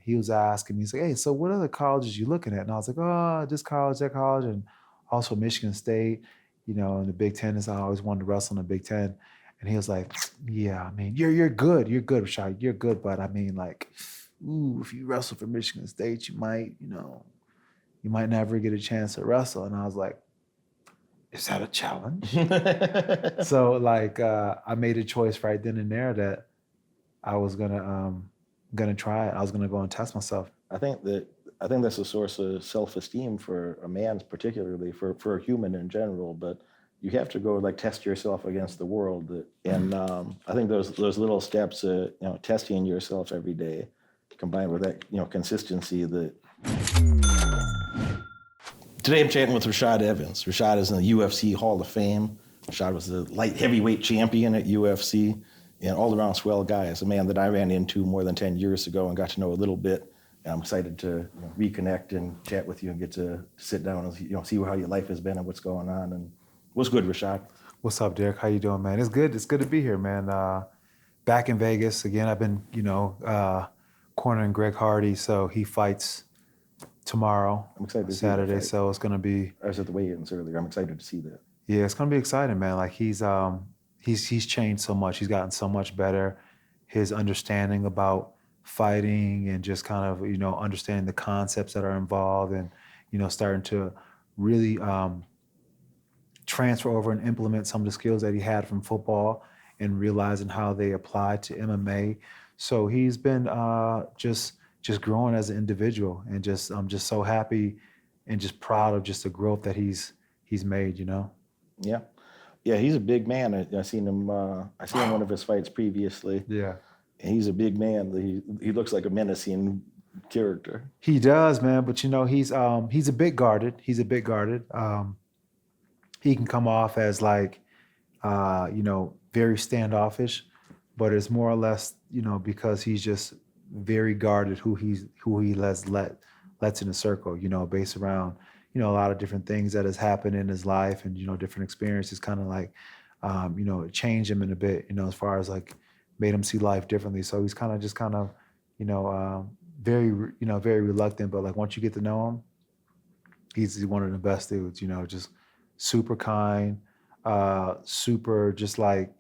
he was asking me, he's like, hey, so what other colleges you looking at? And I was like, oh, this college, that college, and also Michigan State, in the Big Ten. I always wanted to wrestle in the Big Ten. And he was like, yeah, I mean, you're good. You're good, Rashad. You're good. But I mean, like, ooh, if you wrestle for Michigan State, you might never get a chance to wrestle. And I was like, is that a challenge? So like I made a choice right then and there that I was gonna try it. I was gonna go and test myself. I think that's a source of self-esteem for a man, particularly for a human in general. But you have to go like test yourself against the world, and I think those little steps, testing yourself every day, combined with that consistency. That today I'm chatting with Rashad Evans. Rashad is in the UFC Hall of Fame. Rashad was the light heavyweight champion at UFC, and all-around swell guy. Is a man that I ran into more than 10 years ago and got to know a little bit. And I'm excited to reconnect and chat with you and get to sit down and see how your life has been and what's going on. And what's good, Rashad? What's up, Derek? How you doing, man? It's good. It's good to be here, man. Back in Vegas again. I've been, cornering Greg Hardy, so he fights tomorrow. I'm excited to see Saturday, that fight. So it's gonna be. I was at the weigh-ins earlier. I'm excited to see that. Yeah, it's gonna be exciting, man. Like he's changed so much. He's gotten so much better. His understanding about fighting and just kind of understanding the concepts that are involved, and starting to really transfer over and implement some of the skills that he had from football and realizing how they apply to MMA. So he's been just growing as an individual, and I'm just so happy and just proud of just the growth that he's made. Yeah, he's a big man. I seen him one of his fights previously. Yeah. And he's a big man. He looks like a menacing character. He does, man. But he's a bit guarded. He's a bit guarded. He can come off as like, very standoffish, but it's more or less, because he's just very guarded who he lets in the circle. Based around a lot of different things that has happened in his life, and different experiences, kind of like, it changed him in a bit. As far as like, made him see life differently. So he's kind of, very, very reluctant. But like once you get to know him, he's one of the best dudes. Just super kind, super just like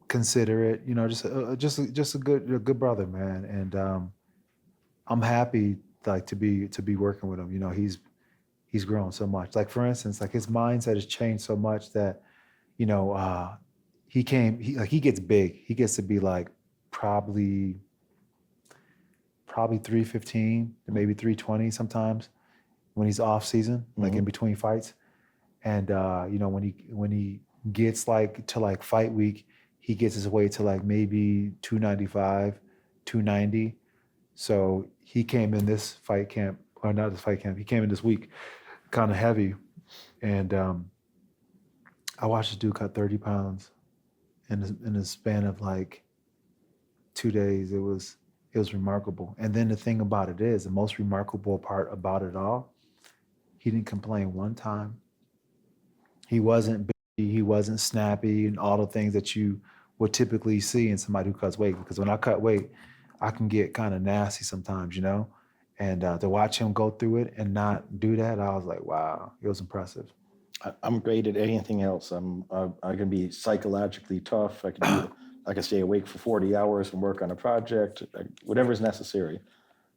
considerate. Just a good brother, man. And I'm happy like to be working with him. He's grown so much. Like for instance, like his mindset has changed so much that he gets big. He gets to be like probably 315 to maybe 320 sometimes when he's off season, like in between fights. And when he gets like to like fight week, he gets his way to like maybe 295, 290. So he came in this fight camp, or not this fight camp, he came in this week kind of heavy. And I watched this dude cut 30 pounds in a span of like 2 days. It was remarkable. And then the thing about it is, the most remarkable part about it all, he didn't complain one time. He wasn't busy, he wasn't snappy, and all the things that you would typically see in somebody who cuts weight. Because when I cut weight, I can get kind of nasty sometimes, And to watch him go through it and not do that, I was like, wow, it was impressive. I'm great at anything else. I can be psychologically tough. I can stay awake for 40 hours and work on a project, whatever's necessary.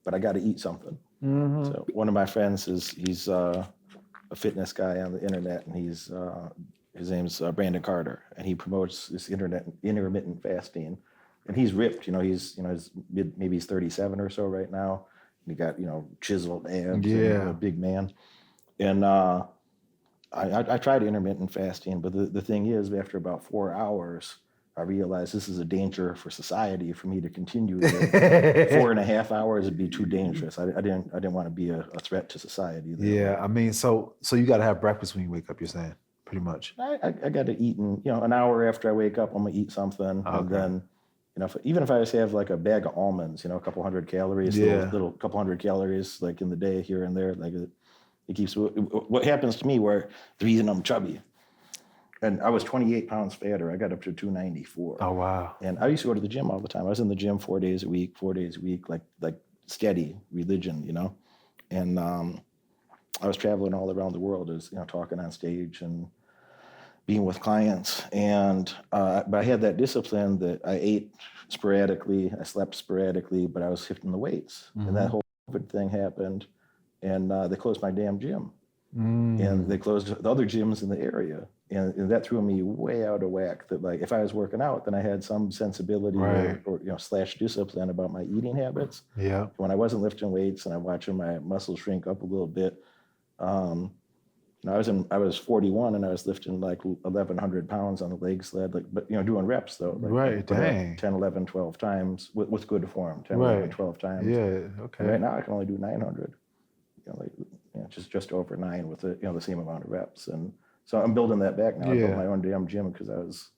But I got to eat something. Mm-hmm. So one of my friends he's a fitness guy on the internet, and his name's Brandon Carter, and he promotes this intermittent fasting. And he's ripped. Maybe he's 37 or so right now. And he got chiseled abs. Yeah, and a big man. And I tried intermittent fasting, but the thing is, after about 4 hours, I realized this is a danger for society for me to continue. 4.5 hours would be too dangerous. I didn't want to be a threat to society. Yeah, I mean, so you got to have breakfast when you wake up. You're saying, pretty much. I got to eat, an hour after I wake up, I'm gonna eat something, okay. And then, even if I just have like a bag of almonds, a couple hundred calories, little couple hundred calories, like in the day here and there, like. It keeps. What happens to me where the reason I'm chubby And I was 28 pounds fatter. I got up to 294. Oh wow. And I used to go to the gym all the time. I was in the gym 4 days a week, like steady religion, And I was traveling all around the world, as talking on stage and being with clients. And but I had that discipline that I ate sporadically, I slept sporadically, but I was hitting the weights. And that whole COVID thing happened, and they closed my damn gym. And they closed the other gyms in the area. And that threw me way out of whack. That like if I was working out, then I had some sensibility Right. or slash discipline about my eating habits. Yeah. When I wasn't lifting weights and I'm watching my muscles shrink up a little bit, I was 41 and I was lifting like 1,100 pounds on the leg sled, but doing reps though. Like, Right, dang. 10, 11, 12 times with good form, 10, Right. 11, 12 times. Yeah. Okay. And right now I can only do 900, just over 9 with the same amount of reps. And so I'm building that back now. I built my own damn gym because I was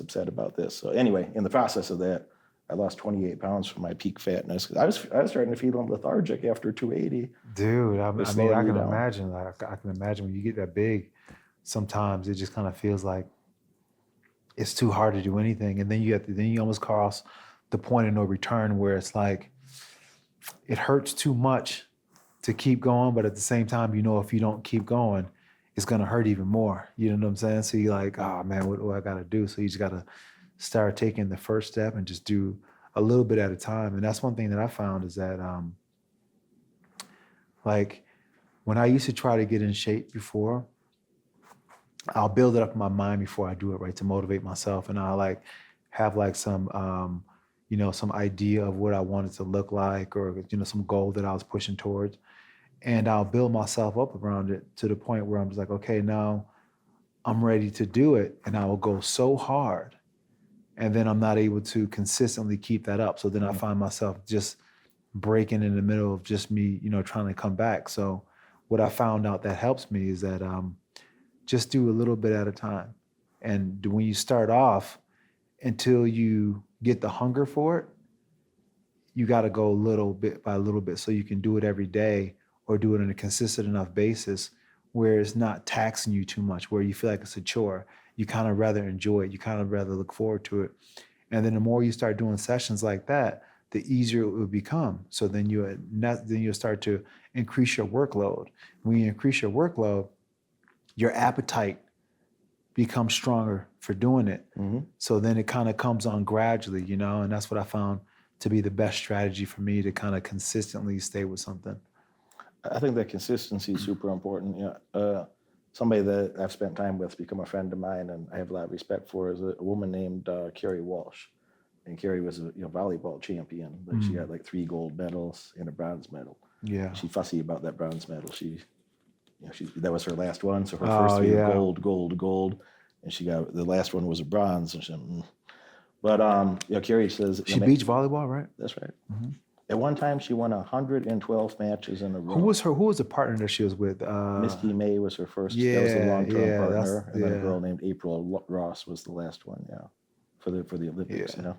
upset about this. So anyway, in the process of that, I lost 28 pounds from my peak fatness. I was starting to feel lethargic after 280. Dude, I It's mean, I slowing you can down. imagine. Like, I can imagine when you get that big, sometimes it just kind of feels like it's too hard to do anything, and then you almost cross the point of no return where it's like it hurts too much to keep going, but at the same time, if you don't keep going, it's gonna hurt even more. You know what I'm saying? So you're like, oh man, what do I gotta do? So you just gotta start taking the first step and just do a little bit at a time. And that's one thing that I found is that like when I used to try to get in shape before, I'll build it up in my mind before I do it, right, to motivate myself. And I'll like have like some some idea of what I wanted to look like, or some goal that I was pushing towards. And I'll build myself up around it to the point where I'm just like, okay, now I'm ready to do it. And I will go so hard. And then I'm not able to consistently keep that up. So then I find myself just breaking in the middle of just me, trying to come back. So what I found out that helps me is that just do a little bit at a time. And when you start off, until you get the hunger for it, you got to go little bit by little bit so you can do it every day or do it on a consistent enough basis where it's not taxing you too much, where you feel like it's a chore. You kind of rather enjoy it. You kind of rather look forward to it. And then the more you start doing sessions like that, the easier it will become. So then you'll start to increase your workload. When you increase your workload, your appetite becomes stronger for doing it. So then it kind of comes on gradually, and that's what I found to be the best strategy for me to kind of consistently stay with something. I think that consistency is super important. Somebody that I've spent time with, become a friend of mine, and I have a lot of respect for, is a woman named Carrie Walsh. And Carrie was a volleyball champion. Like she got like 3 gold medals and a bronze medal. Yeah. She's fussy about that bronze medal. She that was her last one. So her first 3 were gold, and she got the last one was a bronze. And she, but Carrie says She beach volleyball, right? That's right. At one time, she won 112 matches in a row. Who was the partner that she was with? Misty May was her first. That was a long-term partner, and then a girl yeah. named April Ross was the last one. Yeah, for the Olympics. Yeah.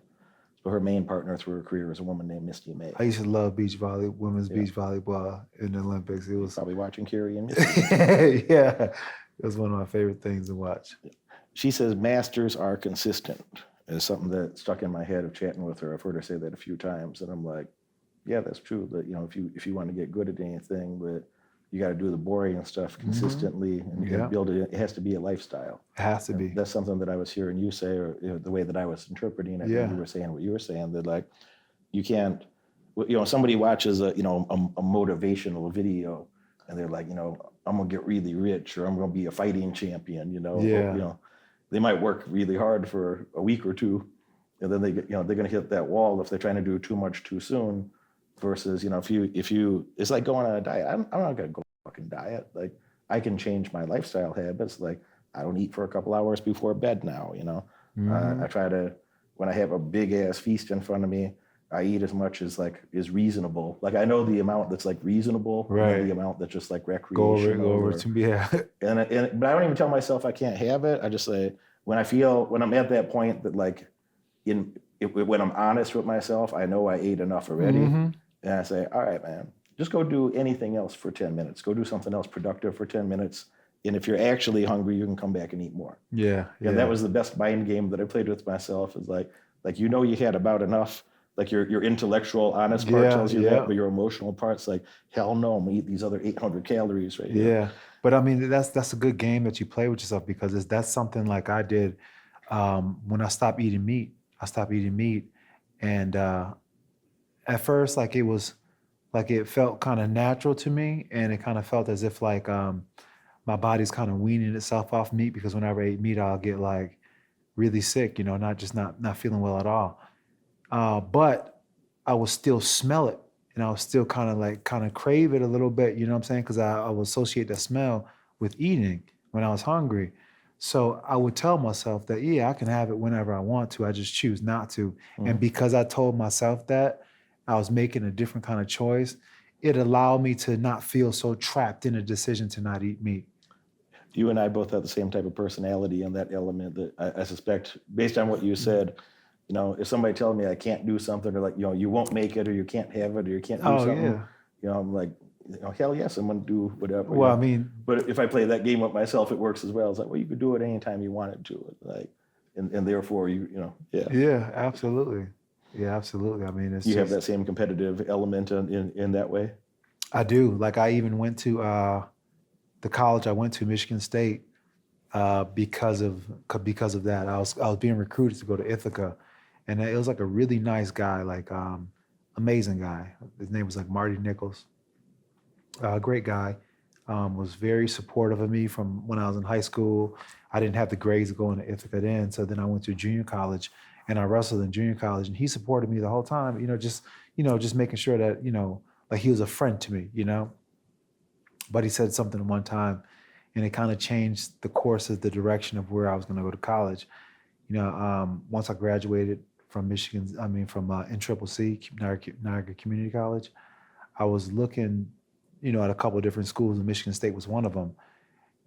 So her main partner through her career was a woman named Misty May. I used to love women's beach volleyball in the Olympics. It was Probably watching Carrie and Misty. yeah, it was one of my favorite things to watch. She says masters are consistent. Is something that stuck in my head of chatting with her. I've heard her say that a few times, and I'm like, yeah, that's true. That if you want to get good at anything, but you got to do the boring stuff consistently and build it. It has to be a lifestyle. It has to be. That's something that I was hearing you say, or the way that I was interpreting it. You were saying what you were saying, that like you can't. Somebody watches a motivational video, and they're like, I'm gonna get really rich, or I'm gonna be a fighting champion. They might work really hard for a week or two, and then they're gonna hit that wall if they're trying to do too much too soon. Versus, if you, it's like going on a diet. I'm not gonna go fucking diet. Like I can change my lifestyle habits. Like I don't eat for a couple hours before bed now. I try to, when I have a big ass feast in front of me, I eat as much as is reasonable. Like I know the amount that's like reasonable, right? The amount that's just like recreational. Go over to me, yeah. But I don't even tell myself I can't have it. I just say when I'm at that point that when I'm honest with myself, I know I ate enough already. And I say, all right, man, just go do anything else for 10 minutes. Go do something else productive for 10 minutes And if you're actually hungry, you can come back and eat more. Yeah. Yeah, that was the best mind game that I played with myself. Is like you know you had about enough. Like your intellectual, honest part tells you that, but your emotional part's like, hell no, I'm gonna eat these other 800 calories right here. Yeah, but I mean that's a good game that you play with yourself because that's something like I did when I stopped eating meat. I stopped eating meat, and at first like it felt kind of natural to me, and it kind of felt as if like my body's kind of weaning itself off meat because whenever I eat meat, I'll get like really sick, not feeling well at all. But I would still smell it, and I would still kind of crave it a little bit, you know what I'm saying? Because I would associate that smell with eating when I was hungry. So I would tell myself that, yeah, I can have it whenever I want to. I just choose not to. And because I told myself that, I was making a different kind of choice. It allowed me to not feel so trapped in a decision to not eat meat. You and I both have the same type of personality in that element that I suspect, based on what you said, if somebody tells me I can't do something or like, you won't make it or you can't have it or you can't do something, I'm like, hell yes, I'm going to do whatever. Well, I mean, but if I play that game with myself, it works as well. It's like, well, you could do it anytime you wanted to. Like, and therefore yeah. Yeah, absolutely. Yeah, absolutely. I mean, it's you have that same competitive element in that way. I do. Like I even went to the college I went to, Michigan State, because of that. I was being recruited to go to Ithaca, and it was like a really nice guy, like amazing guy. His name was like Marty Nichols. Great guy. Was very supportive of me from when I was in high school. I didn't have the grades to go into Ithaca then, so then I went to junior college, and I wrestled in junior college, and he supported me the whole time. Just making sure that like he was a friend to me. But he said something one time, and it kind of changed the course of the direction of where I was going to go to college. Once I graduated from NCCC, Niagara Community College, I was looking, at a couple of different schools, and Michigan State was one of them.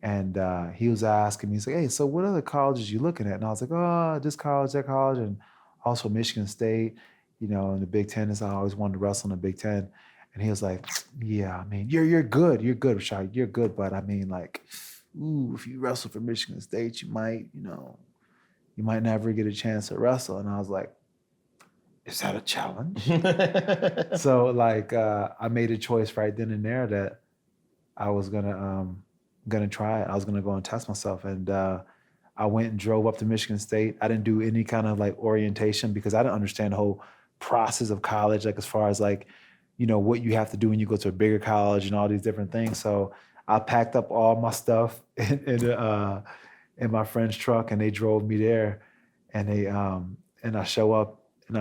And he was asking me, he's like, hey, so what other colleges you looking at? And I was like, oh, this college, that college, and also Michigan State, in the Big Ten. I always wanted to wrestle in the Big Ten. And he was like, yeah, I mean, you're good, Rashad, you're good. But I mean, like, if you wrestle for Michigan State, you might never get a chance to wrestle. And I was like, is that a challenge? So like, I made a choice right then and there that I was gonna try it. I was gonna go and test myself. And I went and drove up to Michigan State. I didn't do any kind of like orientation because I didn't understand the whole process of college, like as far as like, what you have to do when you go to a bigger college and all these different things. So I packed up all my stuff in my friend's truck, and they drove me there. And I show up at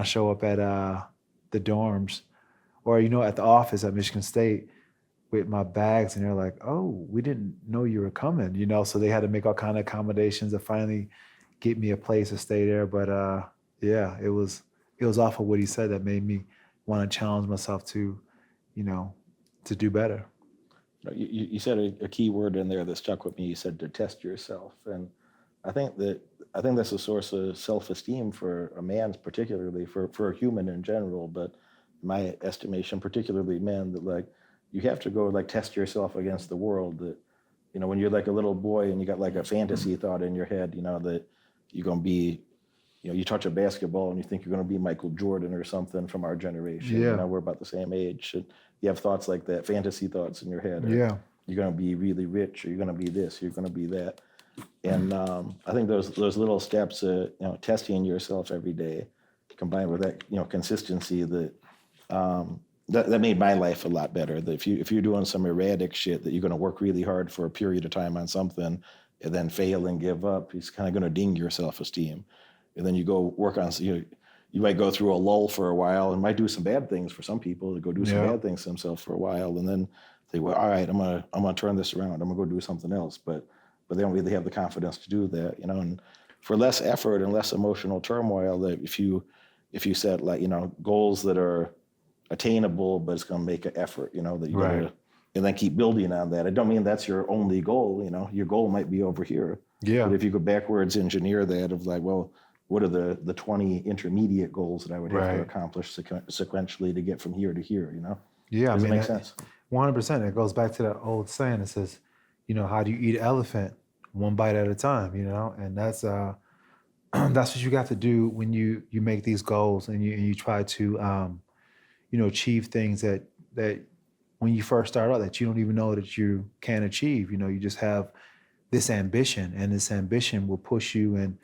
the dorms, or at the office at Michigan State with my bags, and they're like, "Oh, we didn't know you were coming," So they had to make all kind of accommodations to finally get me a place to stay there. But yeah, it was off of what he said that made me want to challenge myself to do better. You said a key word in there that stuck with me. You said to test yourself, and I think that's a source of self-esteem for a man, particularly for a human in general. But in my estimation, particularly men, that like you have to go like test yourself against the world. That when you're like a little boy and you got like a fantasy thought in your head, that you're gonna be. You touch a basketball and you think you're going to be Michael Jordan or something from our generation. Yeah. We're about the same age. And you have thoughts like that, fantasy thoughts in your head. Yeah. You're going to be really rich, or you're going to be this, you're going to be that. And I think those little steps, testing yourself every day, combined with that, consistency, that made my life a lot better. That if you're doing some erratic shit, that you're going to work really hard for a period of time on something, and then fail and give up, it's kind of going to ding your self-esteem. And then you go work on, you might go through a lull for a while and might do some bad things for some people to go do some bad things themselves for a while. And then they go, all right, I'm gonna turn this around. I'm gonna go do something else. But they don't really have the confidence to do that, and for less effort and less emotional turmoil, that if you set like, goals that are attainable, but it's going to make an effort, that you gotta, and then keep building on that. I don't mean that's your only goal, your goal might be over here. Yeah. But if you go backwards engineer that of like, well, what are the 20 intermediate goals that I would have to accomplish sequentially to get from here to here, Yeah, Does it make sense? 100%. It goes back to that old saying that says, how do you eat an elephant? One bite at a time, and that's that's what you got to do when you make these goals and you try to achieve things that when you first start out that you don't even know that you can achieve. You just have this ambition, and this ambition will push you and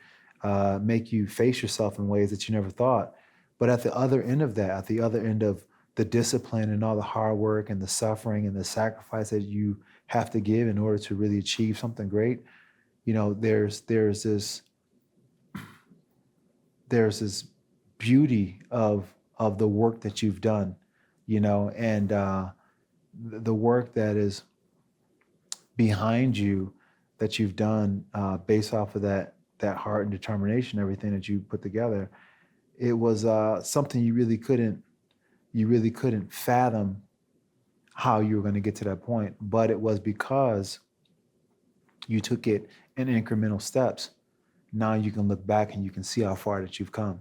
make you face yourself in ways that you never thought. But at the other end of that, at the other end of the discipline and all the hard work and the suffering and the sacrifice that you have to give in order to really achieve something great, there's this beauty of the work that you've done, and the work that is behind you that you've done based off of that heart and determination, everything that you put together. It was something you really couldn't fathom how you were going to get to that point, but it was because you took it in incremental steps. Now you can look back and you can see how far that you've come,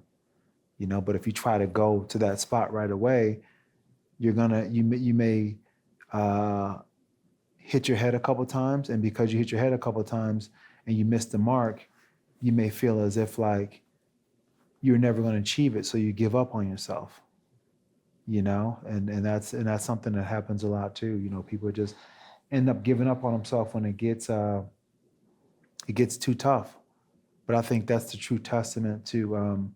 but if you try to go to that spot right away, you may hit your head a couple times, and because you hit your head a couple times and you miss the mark, you may feel as if like you're never going to achieve it, so you give up on yourself. And that's something that happens a lot too. People just end up giving up on themselves when it gets too tough. But I think that's the true testament to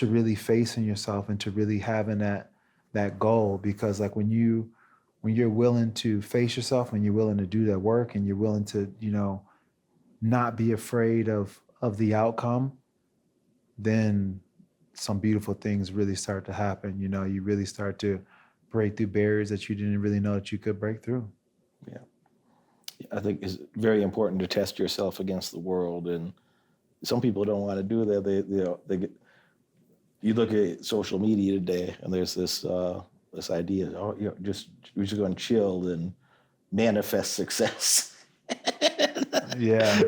really facing yourself and to really having that goal, because like when you're willing to face yourself, when you're willing to do that work, and you're willing to not be afraid of the outcome, then some beautiful things really start to happen. You really start to break through barriers that you didn't really know that you could break through. Yeah. I think it's very important to test yourself against the world, and some people don't want to do that. They get, you look at social media today, and there's this idea, we're just going to chill and manifest success. Yeah.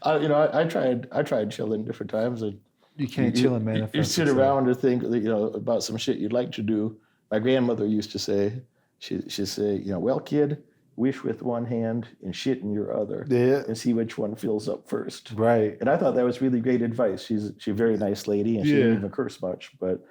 I tried chilling different times, and You can't chill and manifest. You sit around and think, about some shit you'd like to do. My grandmother used to say, she'd say, well, kid, wish with one hand and shit in your other, and see which one fills up first. Right. And I thought that was really great advice. She's a very nice lady, and she didn't even curse much, but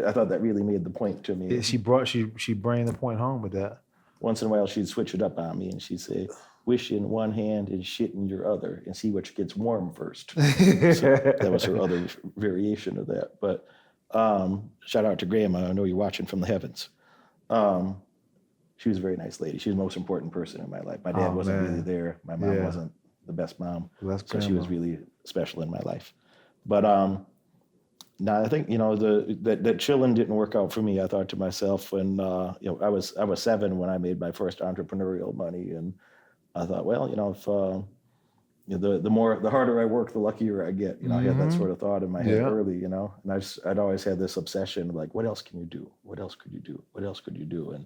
I thought that really made the point to me. She brought the point home with that. Once in a while, she'd switch it up on me, and she'd say, wish in one hand and shit in your other, and see which gets warm first. So that was her other variation of that. But shout out to Grandma. I know you're watching from the heavens. She was a very nice lady. She was the most important person in my life. My dad wasn't really there. My mom wasn't the best mom. So she was really special in my life. But now I think, that chilling didn't work out for me. I thought to myself when, I was 7 when I made my first entrepreneurial money. And I thought, well, if the harder I work, the luckier I get. I had that sort of thought in my head early, and I'd always had this obsession of like, what else can you do? What else could you do? What else could you do? And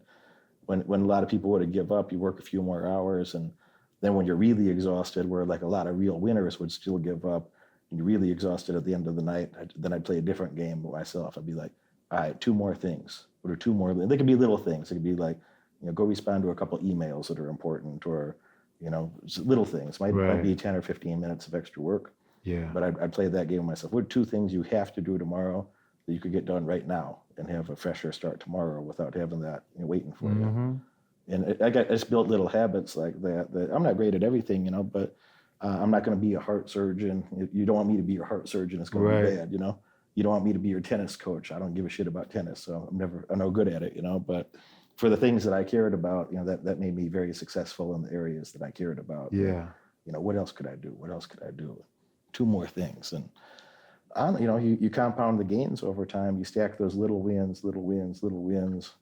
when a lot of people would give up, you work a few more hours, and then when you're really exhausted, where like a lot of real winners would still give up, and you're really exhausted at the end of the night, then I'd play a different game with myself. I'd be like, all right, 2 more things. What are 2 more? They could be little things. It could be like, go respond to a couple emails that are important, or little things. Might be 10 or 15 minutes of extra work. Yeah. But I'd play that game with myself. What are 2 things you have to do tomorrow that you could get done right now and have a fresher start tomorrow without having that waiting for you? And I just built little habits like that I'm not great at everything, but I'm not going to be a heart surgeon. You don't want me to be your heart surgeon. It's going to be bad, You don't want me to be your tennis coach. I don't give a shit about tennis, so I'm no good at it, But for the things that I cared about, that made me very successful in the areas that I cared about. Yeah. What else could I do? What else could I do? 2 more things. And, you compound the gains over time. You stack those little wins.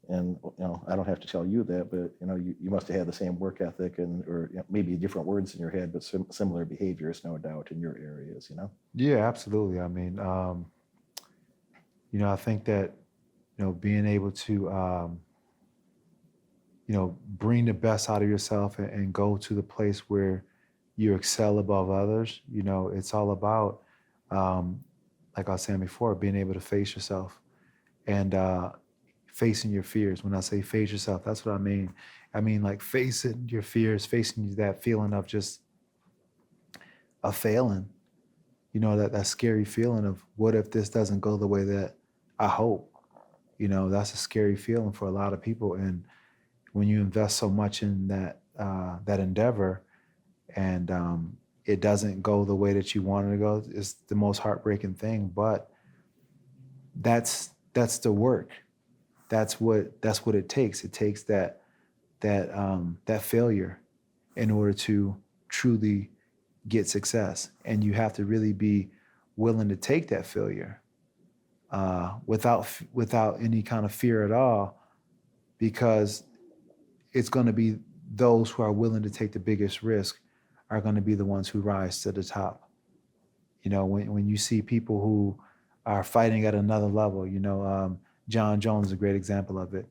And, I don't have to tell you that, but, you must have had the same work ethic or maybe different words in your head, but similar behaviors, no doubt, in your areas, Yeah, absolutely. I mean, I think that, being able to, bring the best out of yourself and go to the place where you excel above others. It's all about, like I was saying before, being able to face yourself and facing your fears. When I say face yourself, that's what I mean. I mean, like facing your fears, facing that feeling of just a failing, you know, that scary feeling of what if this doesn't go the way that I hope. You know, that's a scary feeling for a lot of people. And when you invest so much in that endeavor and it doesn't go the way that you wanted to go, it's the most heartbreaking thing. But that's the work. That's what it takes. It takes that failure in order to truly get success. And you have to really be willing to take that failure without any kind of fear at all, because it's going to be those who are willing to take the biggest risk are going to be the ones who rise to the top. You know, when you see people who are fighting at another level, you know, John Jones is a great example of it.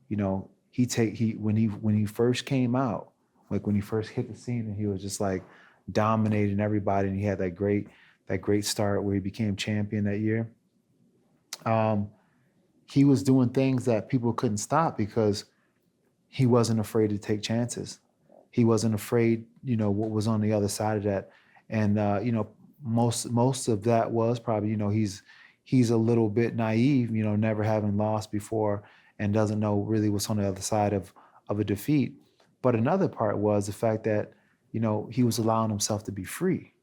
You know, when he first came out, like when he first hit the scene, and he was just like dominating everybody, and he had that great start where he became champion that year. He was doing things that people couldn't stop because he wasn't afraid to take chances. He wasn't afraid, you know, what was on the other side of that. And, you know, most of that was probably, you know, he's a little bit naive, you know, never having lost before and doesn't know really what's on the other side of a defeat. But another part was the fact that, you know, he was allowing himself to be free,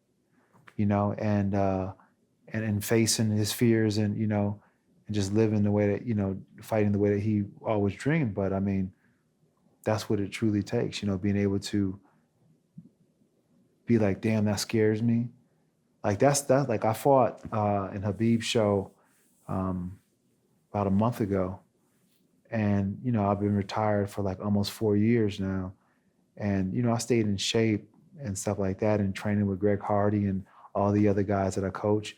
you know, and facing his fears and, you know, and just living the way that, you know, fighting the way that he always dreamed. But I mean, that's what it truly takes, you know, being able to be like, damn, that scares me. Like that's like I fought in Habib's show about a month ago. And, you know, I've been retired for like almost 4 years now. And, you know, I stayed in shape and stuff like that and training with Greg Hardy and all the other guys that I coach.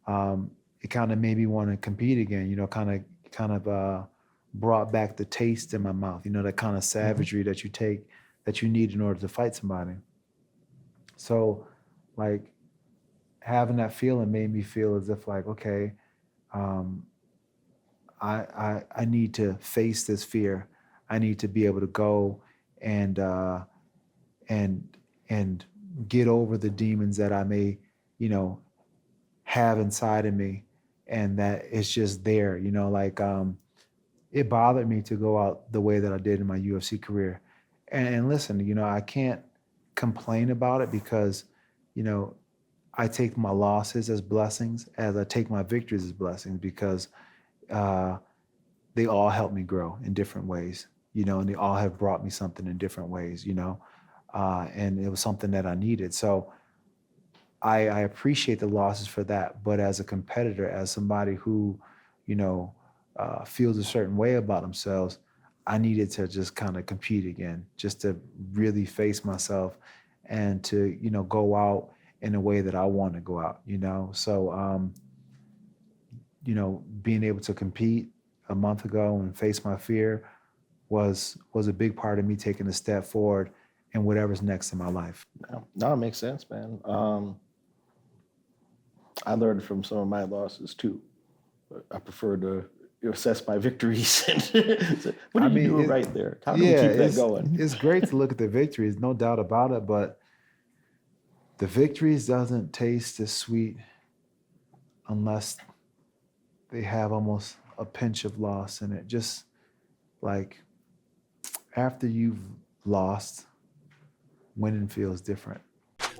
It kind of made me want to compete again, you know, kind of brought back the taste in my mouth, you know, that kind of savagery that you need in order to fight somebody. So like having that feeling made me feel as if like, okay, I need to face this fear. I need to be able to go and get over the demons that I may, you know, have inside of me, and that it's just there, you know, like it bothered me to go out the way that I did in my UFC career. And listen, you know, I can't complain about it because, you know, I take my losses as blessings as I take my victories as blessings, because they all help me grow in different ways, you know, and they all have brought me something in different ways, you know, and it was something that I needed. So I appreciate the losses for that. But as a competitor, as somebody who, you know, feels a certain way about themselves, I needed to just kind of compete again, just to really face myself and to, you know, go out in a way that I want to go out, you know. So, you know, being able to compete a month ago and face my fear was a big part of me taking a step forward in whatever's next in my life. No, it makes sense, man. I learned from some of my losses too. I prefer to assess my victories. What did you do right there? How do we keep that going? It's great to look at the victories, no doubt about it, but the victories doesn't taste as sweet unless they have almost a pinch of loss in it. Just like after you've lost, winning feels different.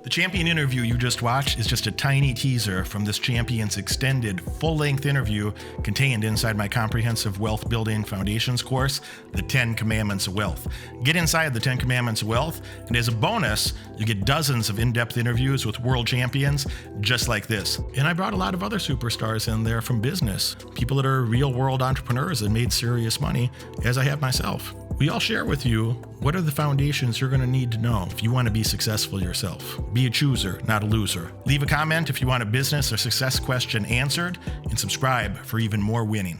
The champion interview you just watched is just a tiny teaser from this champion's extended full-length interview contained inside my comprehensive wealth building foundations course, The 10 Commandments of Wealth. Get inside the 10 Commandments of Wealth, and as a bonus, you get dozens of in-depth interviews with world champions just like this. And I brought a lot of other superstars in there from business, people that are real-world entrepreneurs that made serious money, as I have myself. We all share with you what are the foundations you're going to need to know if you want to be successful yourself. Be a chooser, not a loser. Leave a comment if you want a business or success question answered, and subscribe for even more winning.